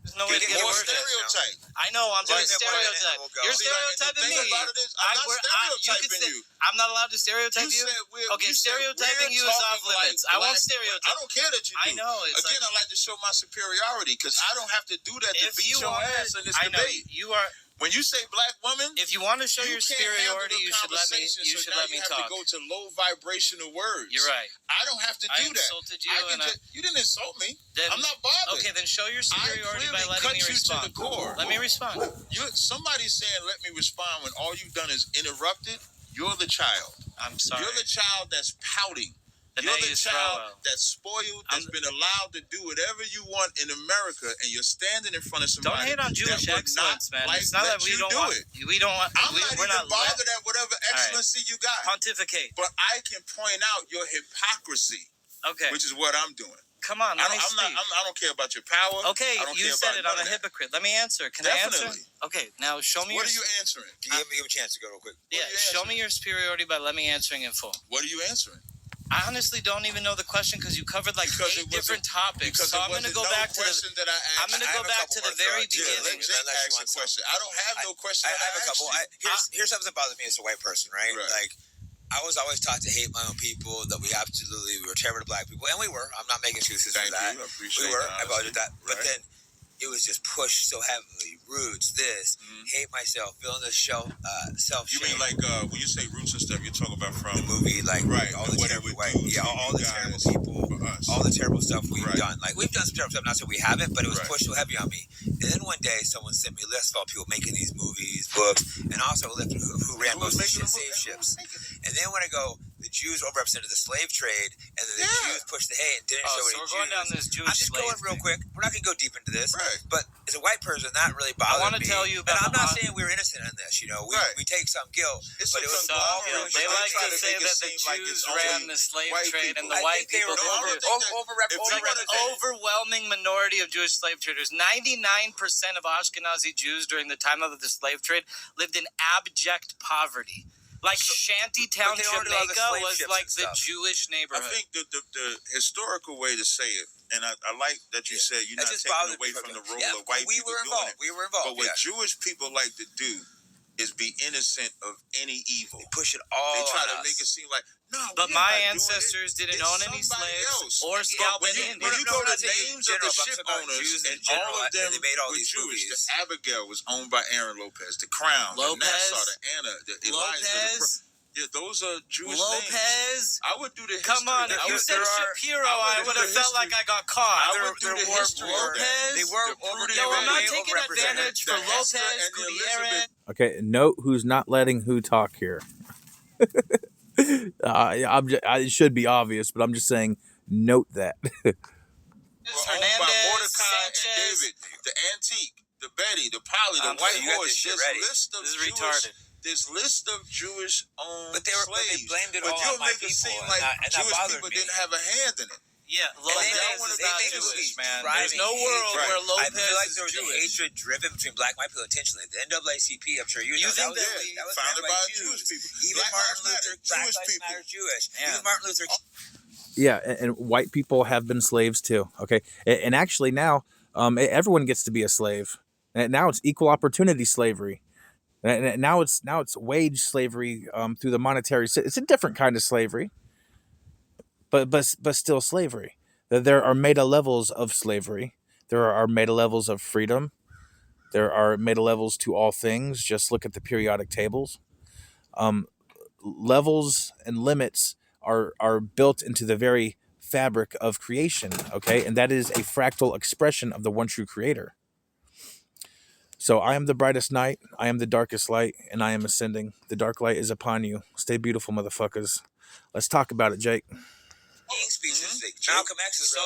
S2: there's no way to get
S4: more
S2: a word in.
S4: stereotype.
S2: I know, I'm doing
S4: Right, then
S2: stereotype.
S3: we'll go.
S2: You're
S4: See, like,
S2: stereotyping
S4: the
S2: me.
S4: thing about it is, I'm not stereotyping you.
S2: I'm not allowed to stereotype you?
S4: said
S2: Okay,
S4: you said
S2: stereotyping
S4: we're
S2: you is off
S4: talking
S2: limits.
S4: like
S2: I won't
S4: black-
S2: stereotype.
S4: I don't care that you do.
S2: I know. It's
S4: Again, I like to show my superiority because I don't have to do that to
S2: if
S4: beat
S2: you
S4: your
S2: want,
S4: ass in this
S2: I know
S4: debate.
S2: you are.
S4: When you say black woman,
S2: If you want to show
S4: you
S2: your
S4: can't handle
S2: superiority,
S4: the
S2: you should let me.
S4: conversation,
S2: You
S4: so
S2: should
S4: now
S2: let me
S4: you have
S2: talk.
S4: to go to low vibrational words.
S2: You're right.
S4: I don't have to
S2: I
S4: do that.
S2: insulted you,
S4: I can
S2: and I-
S4: you didn't insult me.
S2: Then
S4: I'm not bothered.
S2: Okay, then show your superiority by
S4: clearly
S2: letting
S4: cut
S2: me
S4: you to
S2: respond.
S4: the core.
S2: Let me respond.
S4: Somebody's saying, "Let me respond," when all you've done is interrupted. You're the child.
S2: I'm sorry.
S4: You're the child that's pouting.
S2: The
S4: You're
S2: Nay
S4: the
S2: is
S4: child
S2: Rowell.
S4: that's spoiled, that's
S2: I'm-
S4: been allowed to do whatever you want in America, and you're standing in front of
S2: Don't
S4: somebody.
S2: hate on Jewish
S4: that would
S2: excellence,
S4: not
S2: man.
S4: like
S2: It's not
S4: let
S2: that we
S4: you
S2: don't
S4: do
S2: want.
S4: it.
S2: We don't want.
S4: I'm
S2: we're
S4: not even
S2: not
S4: bothered at whatever
S2: right.
S4: excellency you got.
S2: pontificate.
S4: But I can point out your hypocrisy,
S2: Okay,
S4: which is what I'm doing.
S2: come on. Let me speak.
S4: I don't care about your power.
S2: Okay,
S4: I don't
S2: you
S4: care
S2: said
S4: about
S2: it.
S4: none
S2: I'm a
S4: of that.
S2: hypocrite. Let me answer. Can I answer?
S4: Definitely.
S2: Okay, now show me
S4: What
S2: your.
S4: are you answering?
S3: Give him a chance to go real quick.
S2: Yeah,
S4: are you
S2: show
S4: answering?
S2: me your superiority by let me answering in full.
S4: What are you answering?
S2: I honestly don't even know the question because you covered like
S4: Because
S2: 8
S4: it wasn't-
S2: different topics.
S4: Because
S2: So
S4: it
S2: I'm going to
S4: wasn't
S2: go
S4: no
S2: back to
S4: question
S2: the.
S4: that I asked.
S2: I'm going to
S3: I
S2: go
S3: have a
S2: back
S3: couple
S2: to the
S3: more
S2: very
S3: thoughts.
S4: Yeah, let
S2: beginning.
S4: Jake
S3: Unless you
S4: ask
S3: want
S4: a question. I don't have no question.
S3: I have a
S4: asked
S3: couple.
S4: you.
S3: Here's something that bothers me as a white person, right?
S4: Right.
S3: Like, I was always taught to hate my own people, that we were terrible to black people, and we were. I'm not making excuses
S4: Thank
S3: for that.
S4: you. I appreciate
S3: We were.
S4: the
S3: I acknowledge
S4: honesty.
S3: that. But
S4: Right.
S3: then it was just pushed so heavily. Roots, this, hate myself, feeling the self
S4: You
S3: shame.
S4: mean like when you say roots and stuff, you're talking about from
S3: the movie, like
S4: right,
S3: all
S4: and
S3: the
S4: what it
S3: terrible,
S4: would do to
S3: all
S4: you
S3: the terrible
S4: guys
S3: people,
S4: for us.
S3: all the terrible stuff we've
S4: Right.
S3: done. Like we've done some terrible stuff. Not saying we haven't, but it was
S4: Right.
S3: pushed so heavy on me. And then one day, someone sent me a list of all people making these movies, books, and also a list of who ran
S4: Who was
S3: most of the
S4: making
S3: shit
S4: the
S3: save
S4: book?
S3: ships. And then when I go, the Jews overrepresented the slave trade, and then the
S4: Yeah.
S3: Jews pushed the hate and didn't
S2: Oh,
S3: show
S2: so
S3: any
S2: we're going
S3: Jews.
S2: down this Jewish
S3: I'm just
S2: slave
S3: going real
S2: thing.
S3: quick. We're not going to go deep into this,
S4: Right.
S3: but as a white person, that really
S2: I
S3: bothered
S2: want
S3: me.
S2: to tell you about
S3: and I'm
S2: the
S3: not
S2: hot-
S3: saying we're innocent in this. You know,
S4: Right.
S3: we take some guilt,
S4: It's
S3: but
S4: a
S3: it was
S2: So,
S3: all
S4: conglomerate,
S2: they
S4: but
S2: like
S4: try
S2: to
S4: to
S2: say
S4: make it
S2: that the
S4: seem like
S2: Jews
S4: it's
S2: ran
S4: only
S2: the slave
S4: white
S2: trade and
S4: people.
S2: the
S3: I
S2: white
S3: think they
S2: people
S3: were
S4: No, I
S2: didn't
S4: don't
S2: do
S4: think
S2: it.
S4: that-
S2: It's like an overwhelming minority of Jewish slave traders. 99% of Ashkenazi Jews during the time of the slave trade lived in abject poverty. Like Shantytown,
S3: but they owned all the
S2: Jamaica
S3: slave
S2: was
S3: ships
S2: like
S3: and
S2: the
S3: stuff.
S2: Jewish
S4: I
S2: neighborhood.
S4: think the historical way to say it, and I like that you said you're
S3: That
S4: not
S3: just
S4: taking
S3: bothered
S4: away
S3: me
S4: from the role
S3: yeah,
S4: of white
S3: we
S4: people
S3: were
S4: doing
S3: involved.
S4: it.
S3: We were involved.
S4: But what
S3: yeah.
S4: Jewish people like to do is be innocent of any evil.
S3: They push it all
S4: They try
S3: on
S4: to
S3: us.
S4: make it seem like, no,
S2: But
S4: we're
S2: my
S4: not doing
S2: ancestors
S4: it.
S2: didn't
S4: It's
S2: own any
S4: somebody
S2: slaves
S4: else.
S2: or
S4: But
S2: scalp
S4: when
S2: any
S4: you,
S2: Indians.
S4: when you
S3: No,
S4: go
S3: not
S4: to
S3: saying
S4: names
S3: general,
S4: of the
S3: but I'm
S4: ship
S3: talking about
S4: owners,
S3: Jews in
S4: and
S3: general,
S4: all of them
S3: they made all
S4: were
S3: these
S4: Jewish.
S3: movies.
S4: The Abigail was owned by Aaron Lopez. The Crown,
S2: Lopez,
S4: the Nassau, the Anna, the Eliza.
S2: Lopez,
S4: Yeah, those are Jewish names.
S2: Lopez.
S4: I would do the history.
S2: Come on, if
S4: I
S2: you
S4: would-
S2: said
S4: there are-
S2: Shapiro,
S4: I
S2: I
S4: would
S2: would
S4: do
S2: have
S4: the
S2: felt like
S4: history.
S2: I got caught.
S4: I would do the history of that.
S2: Lopez.
S3: They were
S4: The
S3: over.
S4: Prudy
S2: No, I'm not
S4: Way
S2: taking
S3: overrepresented.
S2: advantage for
S4: The Hester
S2: Lopez,
S4: and the
S2: Gutierrez.
S4: Elizabeth.
S1: Okay, note who's not letting who talk here. It should be obvious, but I'm just saying, note that.
S4: Were owned by
S2: Hernandez,
S4: Mordecai
S2: Sanchez.
S4: and David, the Antique, the Betty, the Polly, the
S2: I'm
S4: White
S2: sorry,
S3: you got
S4: Horse.
S3: this shit
S4: This
S3: ready.
S4: list of
S2: This is
S4: Jewish,
S2: retarded.
S4: this list of Jewish owned
S3: But they
S4: slaves.
S3: blamed it
S4: but
S3: all
S4: you'll
S3: on my
S4: make it
S3: people,
S4: seem
S3: and
S4: like
S3: that
S4: Jewish
S3: bothered
S4: people
S3: me.
S4: didn't have a hand in it.
S2: Yeah,
S3: And
S2: Lopez
S4: they
S2: is
S4: made
S2: not
S4: it
S2: Jewish,
S3: seem
S2: man.
S3: driving
S2: There's no world
S3: hatred.
S2: where Lopez
S3: I feel like there
S2: is
S3: was a
S2: Jewish.
S3: hatred driven between black and white people intentionally. The NAACP, I'm sure you know.
S2: You think
S3: that was,
S2: that
S3: that was
S4: founded
S3: ran
S4: by
S3: Jews.
S4: Jewish people.
S3: Even
S4: Black
S3: Martin
S4: Lives Matter,
S3: Luther, Black
S4: Jewish
S3: Lives
S4: people.
S3: Matter, Jewish.
S2: Yeah.
S3: Even Martin Luther.
S1: Yeah, and white people have been slaves too. Okay, and actually now, everyone gets to be a slave. And now it's equal opportunity slavery. And now it's wage slavery through the monetary. It's a different kind of slavery, but still slavery. There are meta levels of slavery. There are meta levels of freedom. There are meta levels to all things. Just look at the periodic tables. Levels and limits are built into the very fabric of creation. Okay, and that is a fractal expression of the one true creator. So I am the brightest night, I am the darkest light, and I am ascending. The dark light is upon you. Stay beautiful, motherfuckers. Let's talk about it, Jake.
S3: King speeches.
S4: Mhm.
S3: Malcolm X is
S2: So